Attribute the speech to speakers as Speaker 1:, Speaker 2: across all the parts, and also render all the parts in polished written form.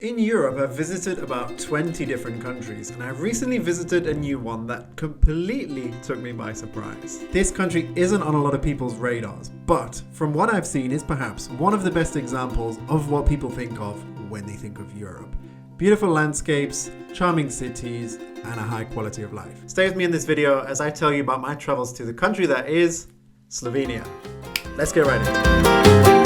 Speaker 1: In Europe, I've visited about 20 different countries, and I've recently visited a new one that completely took me by surprise. This country isn't on a lot of people's radars, but from what I've seen is perhaps one of the best examples of what people think of when they think of Europe. Beautiful landscapes, charming cities, and a high quality of life. Stay with me in this video as I tell you about my travels to the country that is Slovenia. Let's get right into it.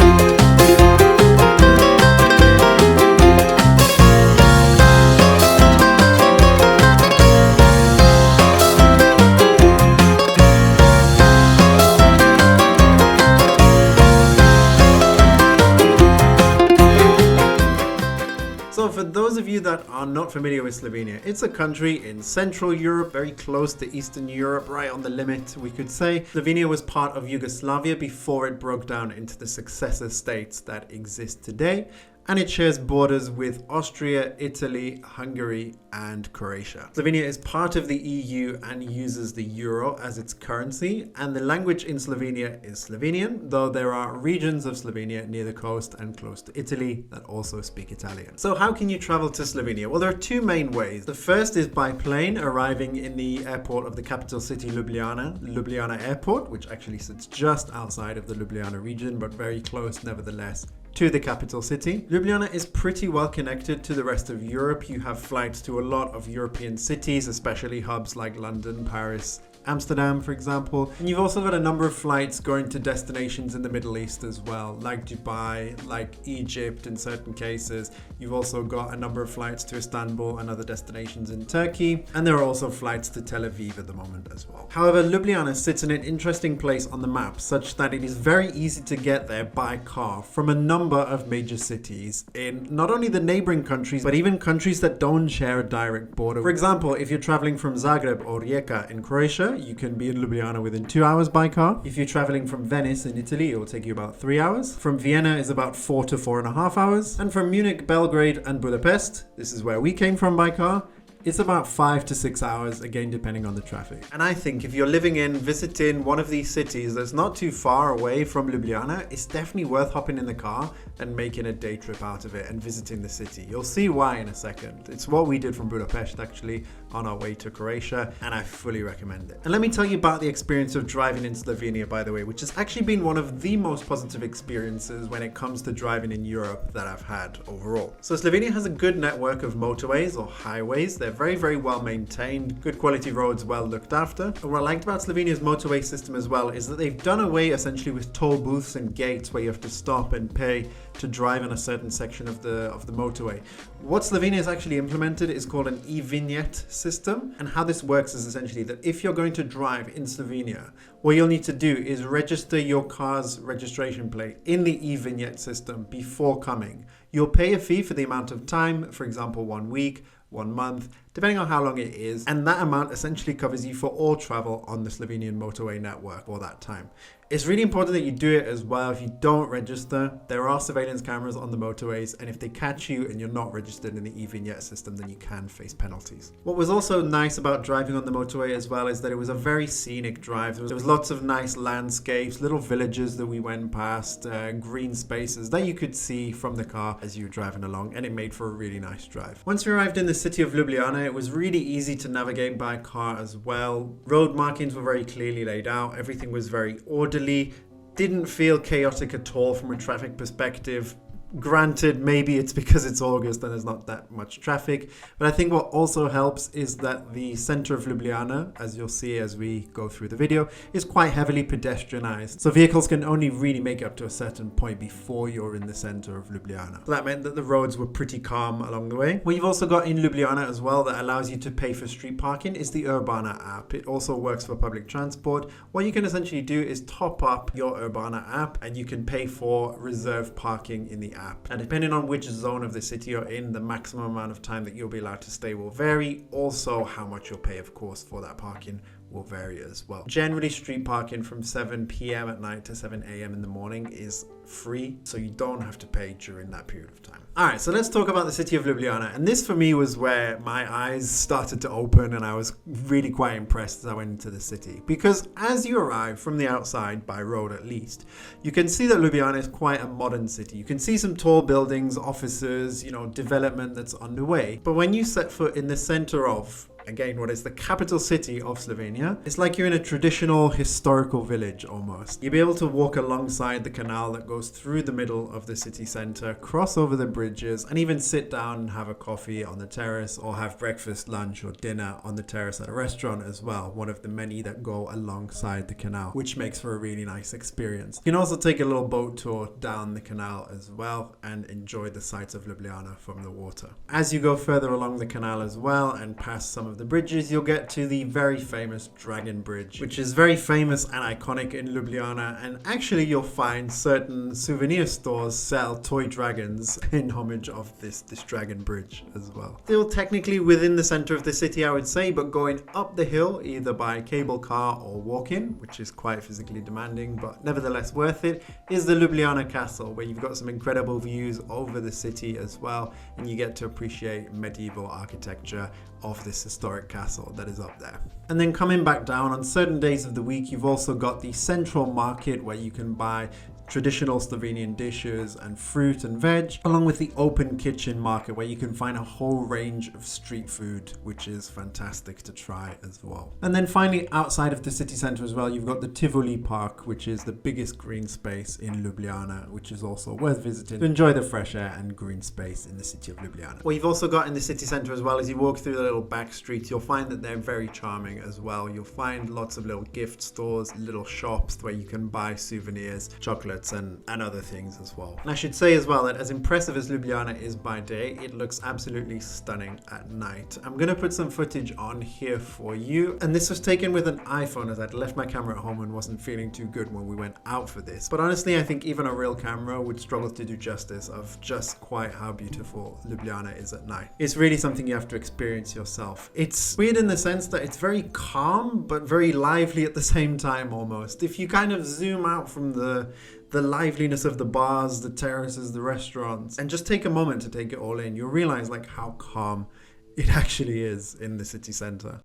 Speaker 1: So for those of you that are not familiar with Slovenia, it's a country in Central Europe, very close to Eastern Europe, right on the limit, we could say. Slovenia was part of Yugoslavia before it broke down into the successor states that exist today. And it shares borders with Austria, Italy, Hungary, and Croatia. Slovenia is part of the EU and uses the euro as its currency, and the language in Slovenia is Slovenian, though there are regions of Slovenia near the coast and close to Italy that also speak Italian. So how can you travel to Slovenia? Well, there are two main ways. The first is by plane, arriving in the airport of the capital city Ljubljana Airport, which actually sits just outside of the Ljubljana region, but very close nevertheless to the capital city. Ljubljana is pretty well connected to the rest of Europe. You have flights to a lot of European cities, especially hubs like London, Paris, Amsterdam, for example. And you've also got a number of flights going to destinations in the Middle East as well, like Dubai, like Egypt in certain cases. You've also got a number of flights to Istanbul and other destinations in Turkey. And there are also flights to Tel Aviv at the moment as well. However, Ljubljana sits in an interesting place on the map, such that it is very easy to get there by car from a number of major cities in not only the neighboring countries, but even countries that don't share a direct border. For example, if you're traveling from Zagreb or Rijeka in Croatia, you can be in Ljubljana within 2 hours by car. If you're traveling from Venice in Italy, it will take you about 3 hours. From Vienna is about 4 to 4.5 hours. And from Munich, Belgrade, and Budapest, this is where we came from by car, it's about 5 to 6 hours, again depending on the traffic. And I think if you're visiting one of these cities that's not too far away from Ljubljana, it's definitely worth hopping in the car and making a day trip out of it and visiting the city. You'll see why in a second. It's what we did from Budapest actually on our way to Croatia, and I fully recommend it. And let me tell you about the experience of driving in Slovenia, by the way, which has actually been one of the most positive experiences when it comes to driving in Europe that I've had overall. So Slovenia has a good network of motorways or highways. They're very, very well maintained, good quality roads, well looked after. And what I liked about Slovenia's motorway system as well is that they've done away essentially with toll booths and gates where you have to stop and pay to drive in a certain section of the motorway. What Slovenia has actually implemented is called an e-vignette system. And how this works is essentially that if you're going to drive in Slovenia, what you'll need to do is register your car's registration plate in the e-vignette system before coming. You'll pay a fee for the amount of time, for example, 1 week, 1 month, depending on how long it is, and that amount essentially covers you for all travel on the Slovenian motorway network for that time. It's really important that you do it as well. If you don't register, there are surveillance cameras on the motorways, and if they catch you and you're not registered in the e-vignette system, then you can face penalties. What was also nice about driving on the motorway as well is that it was a very scenic drive. There was lots of nice landscapes, little villages that we went past, green spaces that you could see from the car as you were driving along, and it made for a really nice drive. Once we arrived in the city of Ljubljana, it was really easy to navigate by car as well. Road markings were very clearly laid out. Everything was very orderly. Didn't feel chaotic at all from a traffic perspective. Granted, maybe it's because it's August and there's not that much traffic, but I think what also helps is that the center of Ljubljana, as you'll see as we go through the video, is quite heavily pedestrianized. So vehicles can only really make it up to a certain point before you're in the center of Ljubljana. So that meant that the roads were pretty calm along the way. What you've also got in Ljubljana as well that allows you to pay for street parking is the Urbana app. It also works for public transport. What you can essentially do is top up your Urbana app and you can pay for reserved parking in the app. And depending on which zone of the city you're in, the maximum amount of time that you'll be allowed to stay will vary. Also, how much you'll pay, of course, for that parking will vary as well. Generally, street parking from 7 p.m. at night to 7 a.m. in the morning is free, so you don't have to pay during that period of time. Alright, so let's talk about the city of Ljubljana, and this for me was where my eyes started to open and I was really quite impressed as I went into the city, because as you arrive from the outside, by road at least, you can see that Ljubljana is quite a modern city. You can see some tall buildings, offices, development that's underway, but when you set foot in the center of, again, what is the capital city of Slovenia, it's like you're in a traditional historical village almost. You'll be able to walk alongside the canal that goes through the middle of the city center, cross over the bridges, and even sit down and have a coffee on the terrace or have breakfast, lunch, or dinner on the terrace at a restaurant as well, one of the many that go alongside the canal, which makes for a really nice experience. You can also take a little boat tour down the canal as well and enjoy the sights of Ljubljana from the water. As you go further along the canal as well and past some of the bridges, you'll get to the very famous Dragon Bridge, which is very famous and iconic in Ljubljana, and actually you'll find certain souvenir stores sell toy dragons in homage of this Dragon Bridge as well. Still technically within the center of the city, I would say, but going up the hill either by cable car or walk-in, which is quite physically demanding but nevertheless worth it, is the Ljubljana Castle, where you've got some incredible views over the city as well, and you get to appreciate medieval architecture of this historic castle that is up there. And then coming back down on certain days of the week, you've also got the central market where you can buy traditional Slovenian dishes and fruit and veg, along with the open kitchen market where you can find a whole range of street food, which is fantastic to try as well. And then finally, outside of the city center as well, you've got the Tivoli Park, which is the biggest green space in Ljubljana, which is also worth visiting to enjoy the fresh air and green space in the city of Ljubljana. What you've also got in the city center as well, as you walk through the little back streets, you'll find that they're very charming as well. You'll find lots of little gift stores, little shops where you can buy souvenirs, chocolates, and other things as well. And I should say as well that as impressive as Ljubljana is by day, it looks absolutely stunning at night. I'm going to put some footage on here for you, and this was taken with an iPhone as I'd left my camera at home and wasn't feeling too good when we went out for this. But honestly, I think even a real camera would struggle to do justice of just quite how beautiful Ljubljana is at night. It's really something you have to experience yourself. It's weird in the sense that it's very calm but very lively at the same time almost. If you kind of zoom out from the liveliness of the bars, the terraces, the restaurants, and just take a moment to take it all in, you'll realize like how calm it actually is in the city center.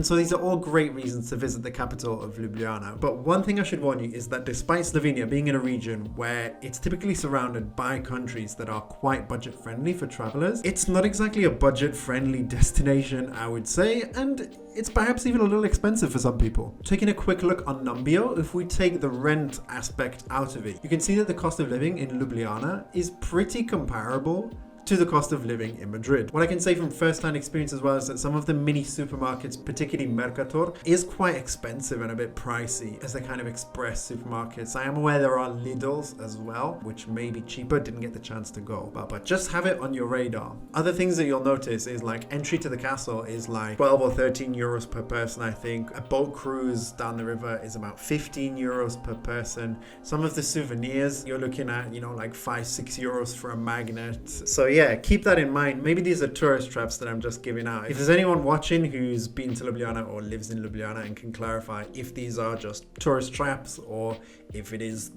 Speaker 1: So these are all great reasons to visit the capital of Ljubljana. But one thing I should warn you is that despite Slovenia being in a region where it's typically surrounded by countries that are quite budget friendly for travelers, it's not exactly a budget friendly destination, I would say, and it's perhaps even a little expensive for some people. Taking a quick look on Numbeo, if we take the rent aspect out of it, you can see that the cost of living in Ljubljana is pretty comparable to the cost of living in Madrid. What I can say from first-hand experience as well is that some of the mini supermarkets, particularly Mercator, is quite expensive and a bit pricey as they're kind of express supermarkets. I am aware there are Lidls as well, which may be cheaper, didn't get the chance to go, but just have it on your radar. Other things that you'll notice is like entry to the castle is like 12 or 13 euros per person, I think. A boat cruise down the river is about 15 euros per person. Some of the souvenirs you're looking at, like 5-6 euros for a magnet. So yeah, keep that in mind. Maybe these are tourist traps that I'm just giving out. If there's anyone watching who's been to Ljubljana or lives in Ljubljana and can clarify if these are just tourist traps or if it is,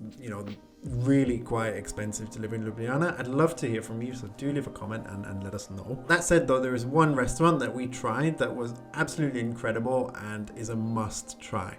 Speaker 1: really quite expensive to live in Ljubljana, I'd love to hear from you, so do leave a comment and let us know. That said though, there is one restaurant that we tried that was absolutely incredible and is a must try.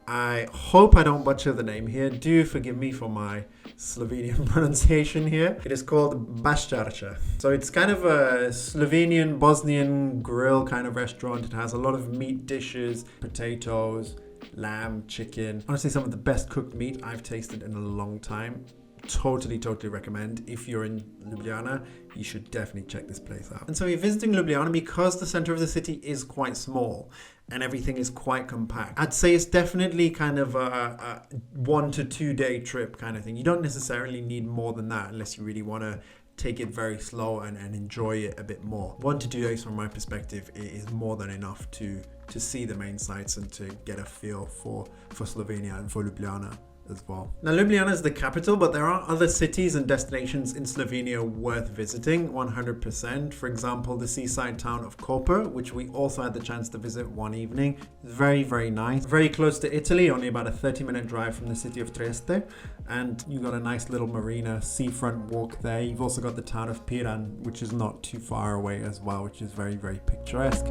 Speaker 1: I hope I don't butcher the name here. Do forgive me for my Slovenian pronunciation here. It is called Baščarča. So it's kind of a Slovenian, Bosnian grill kind of restaurant. It has a lot of meat dishes, potatoes, lamb, chicken. Honestly, some of the best cooked meat I've tasted in a long time. totally recommend. If you're in Ljubljana, you should definitely check this place out. And so you're visiting Ljubljana because the center of the city is quite small and everything is quite compact. I'd say it's definitely kind of a 1 to 2 day trip kind of thing. You don't necessarily need more than that unless you really want to take it very slow and enjoy it a bit more. 1 to 2 days from my perspective is more than enough to see the main sites and to get a feel for Slovenia and for Ljubljana as well. Now, Ljubljana is the capital, but there are other cities and destinations in Slovenia worth visiting 100%. For example, the seaside town of Koper, which we also had the chance to visit one evening. It's very nice. Very close to Italy, only about a 30-minute drive from the city of Trieste. And you got a nice little marina, seafront walk there. You've also got the town of Piran, which is not too far away as well, which is very picturesque.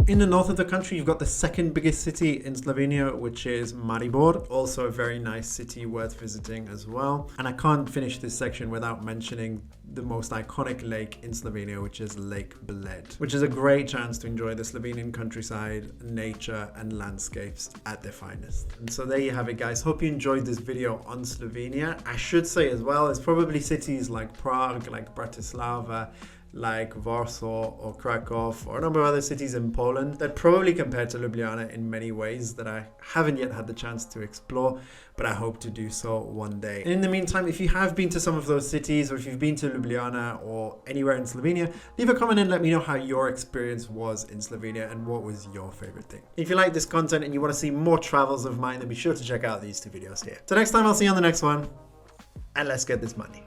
Speaker 1: In the north of the country, you've got the second biggest city in Slovenia, which is Maribor. Also a very nice city worth visiting as well. And I can't finish this section without mentioning the most iconic lake in Slovenia, which is Lake Bled, which is a great chance to enjoy the Slovenian countryside, nature and landscapes at their finest. And so there you have it, guys. Hope you enjoyed this video on Slovenia. I should say as well, it's probably cities like Prague, like Bratislava, like Warsaw or Krakow or a number of other cities in Poland that probably compare to Ljubljana in many ways that I haven't yet had the chance to explore, but I hope to do so one day. And in the meantime, if you have been to some of those cities or if you've been to Ljubljana or anywhere in Slovenia, leave a comment and let me know how your experience was in Slovenia and what was your favorite thing. If you like this content and you want to see more travels of mine, then be sure to check out these 2 videos here. So next time I'll see you on the next one, and let's get this money.